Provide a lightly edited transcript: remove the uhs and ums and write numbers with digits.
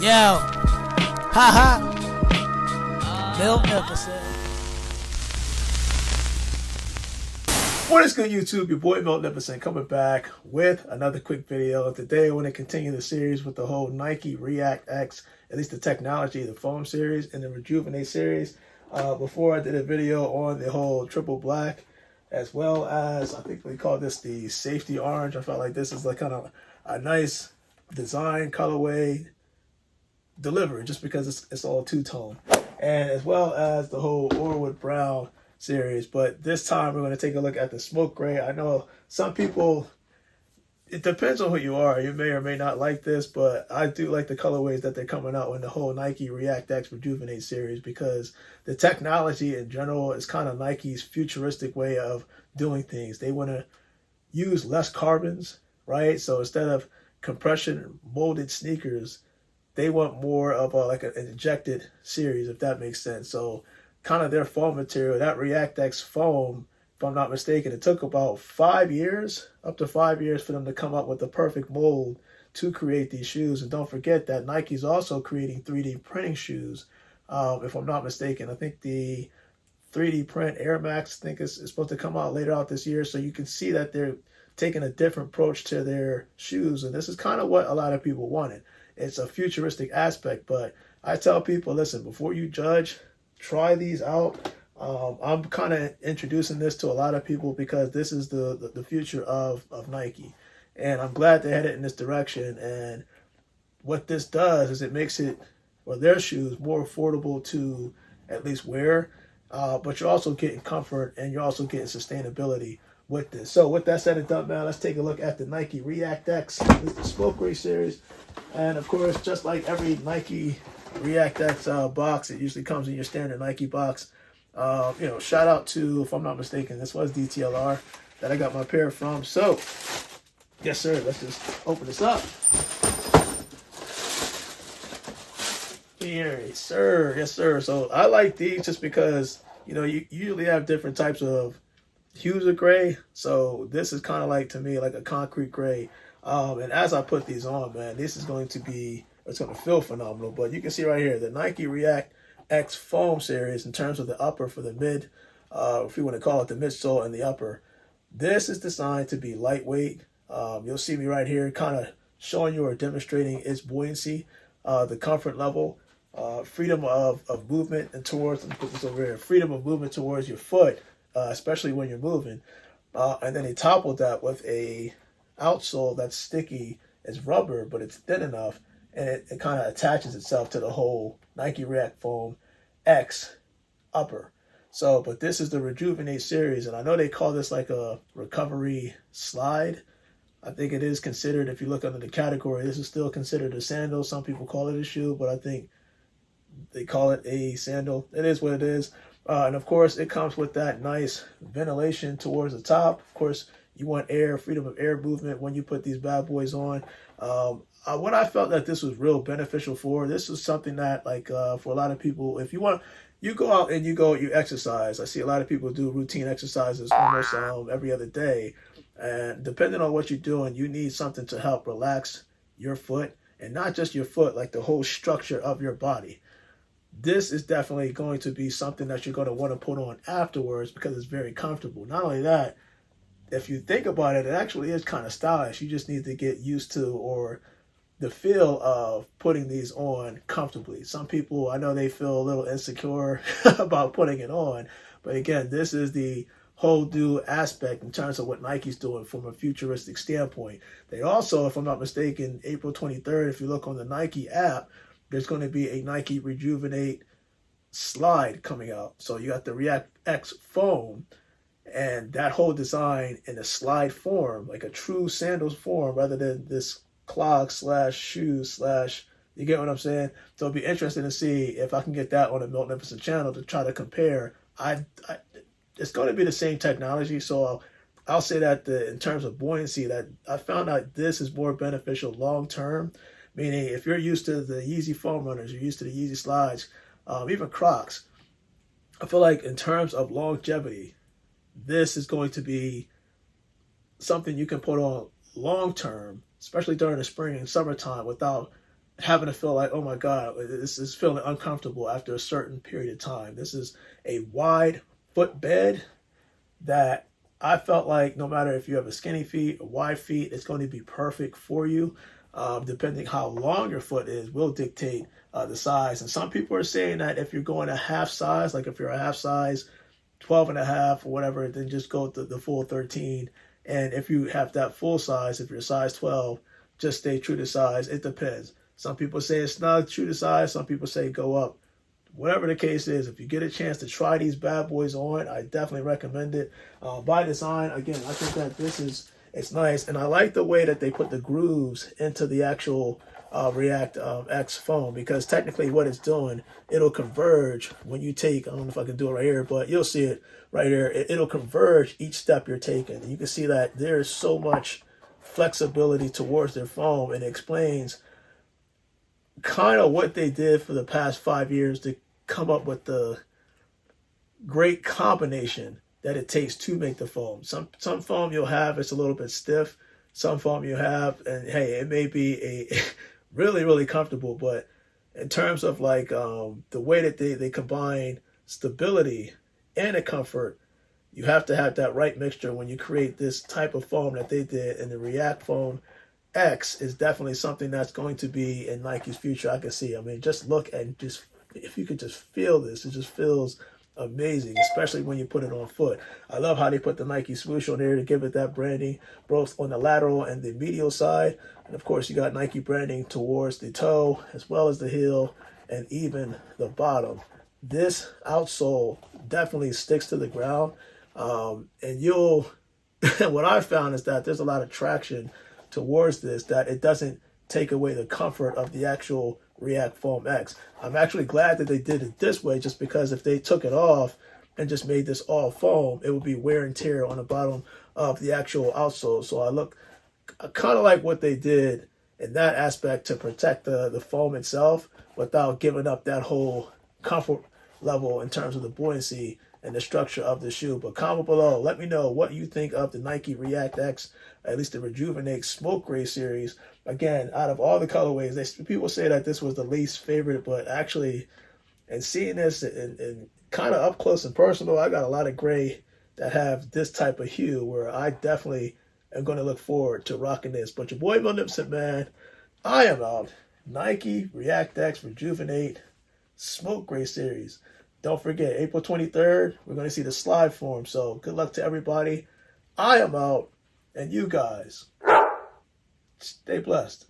Yo, haha, Miltnificent. What is good, YouTube? Your boy Miltnificent coming back with another quick video. Today I want to continue the series with the whole Nike ReactX, at least the technology, the foam series and the Rejuven8 series. Before I did a video on the whole triple black, as well as I think we call this the safety orange. I felt like this is like kind of a nice design, colorway, delivery, just because it's all two-tone, and as well as the whole Orwood brown series. But this time we're going to take a look at the smoke gray. I know some people, it depends on who you are, you may or may not like this, but I do like the colorways that they're coming out in the whole Nike ReactX Rejuven8 series, because the technology in general is kind of Nike's futuristic way of doing things. They want to use less carbons, right? So instead of compression molded sneakers, they want more of like an injected series, if that makes sense. So kind of their foam material, that ReactX Foam, if I'm not mistaken, it took about 5 years, up to 5 years, for them to come up with the perfect mold to create these shoes. And don't forget that Nike's also creating 3D printing shoes, if I'm not mistaken. I think the 3D print Air Max, I think is supposed to come out later out this year. So you can see that they're taking a different approach to their shoes. And this is kind of what a lot of people wanted. It's a futuristic aspect, but I tell people, listen, before you judge, try these out. I'm kind of introducing this to a lot of people because this is the future of Nike. And I'm glad they headed in this direction. And what this does is it makes it, or their shoes, more affordable to at least wear. But you're also getting comfort and you're also getting sustainability with this. So with that said and done, man, let's take a look at the Nike ReactX. This is the smoke gray series. And of course, just like every Nike ReactX box, it usually comes in your standard Nike box. Shout out to, if I'm not mistaken, this was DTLR that I got my pair from. So, yes, sir. Let's just open this up. Here, yes, sir. Yes, sir. So I like these just because, you usually have different types of hues of gray. So this is kind of like, to me, like a concrete gray. And as I put these on, man, this is going to be, it's going to feel phenomenal. But you can see right here, the Nike ReactX Foam series, in terms of the upper for the mid, if you want to call it the midsole and the upper, this is designed to be lightweight. You'll see me right here kind of showing you or demonstrating its buoyancy, the comfort level, freedom of movement, and towards, let me put this over here, freedom of movement towards your foot, especially when you're moving. And then he toppled that with a outsole that's sticky. It's rubber, but it's thin enough, and it kind of attaches itself to the whole Nike React Foam X upper. So, but this is the Rejuven8 series, and I know they call this like a recovery slide. I think it is considered, if you look under the category, this is still considered a sandal. Some people call it a shoe, but I think they call it a sandal. It is what it is. And of course, it comes with that nice ventilation towards the top. Of course, you want air, freedom of air movement when you put these bad boys on. What I felt that this was real beneficial for, this is something that, like, for a lot of people, if you want, you go out and you exercise. I see a lot of people do routine exercises almost every other day. And depending on what you're doing, you need something to help relax your foot, and not just your foot, like the whole structure of your body. This is definitely going to be something that you're going to want to put on afterwards because it's very comfortable. Not only that, if you think about it, it actually is kind of stylish. You just need to get used to, or the feel of putting these on comfortably. Some people, I know they feel a little insecure about putting it on. But again, this is the whole new aspect in terms of what Nike's doing from a futuristic standpoint. They also, if I'm not mistaken, April 23rd, if you look on the Nike app, there's going to be a Nike Rejuven8 slide coming out. So you got the ReactX Foam, and that whole design in a slide form, like a true sandals form, rather than this clog slash shoe slash, you get what I'm saying? So it'll be interesting to see if I can get that on the Miltnificent channel to try to compare. It's going to be the same technology, so I'll say that in terms of buoyancy, that I found out this is more beneficial long term. Meaning, if you're used to the Yeezy foam runners, you're used to the Yeezy slides, even Crocs, I feel like in terms of longevity, this is going to be something you can put on long term, especially during the spring and summertime, without having to feel like, oh my God, this is feeling uncomfortable after a certain period of time. This is a wide footbed that I felt like no matter if you have a skinny feet or wide feet, it's going to be perfect for you. Depending how long your foot is will dictate the size. And some people are saying that if you're going a half size, like if you're a half size 12 and a half or whatever, then just go to the full 13. And if you have that full size, if you're size 12, just stay true to size. It depends. Some people say it's not true to size. Some people say go up. Whatever the case is, if you get a chance to try these bad boys on, I definitely recommend it. By design, again, I think that it's nice. And I like the way that they put the grooves into the actual ReactX foam, because technically what it's doing, it'll converge when you take, I don't know if I can do it right here, but you'll see it right here. It'll converge each step you're taking. And you can see that there's so much flexibility towards their foam, and it explains kind of what they did for the past 5 years to come up with the great combination that it takes to make the foam. Some foam you'll have, it's a little bit stiff. Some foam you have, and hey, it may be a really, really comfortable, but in terms of like the way that they combine stability and the comfort, you have to have that right mixture when you create this type of foam that they did. And the React Foam X is definitely something that's going to be in Nike's future. I can see. I mean, just look and just, if you could just feel this, it just feels amazing, especially when you put it on foot. I love how they put the Nike swoosh on there to give it that branding, both on the lateral and the medial side. And of course, you got Nike branding towards the toe, as well as the heel, and even the bottom. This outsole definitely sticks to the ground. And you'll, what I found is that there's a lot of traction towards this, that it doesn't take away the comfort of the actual React Foam X. I'm actually glad that they did it this way, just because if they took it off and just made this all foam, it would be wear and tear on the bottom of the actual outsole. So I kind of like what they did in that aspect to protect the foam itself without giving up that whole comfort level in terms of the buoyancy and the structure of the shoe. But comment below, let me know what you think of the Nike ReactX, at least the Rejuven8 Smoke Gray series. Again, out of all the colorways, people say that this was the least favorite, but actually, and seeing this and kind of up close and personal, I got a lot of gray that have this type of hue where I definitely am going to look forward to rocking this. But your boy Miltnificent, man, I am out. Nike ReactX Rejuven8 Smoke Gray series. Don't forget, April 23rd, we're going to see the slide form. So good luck to everybody. I am out, and you guys, stay blessed.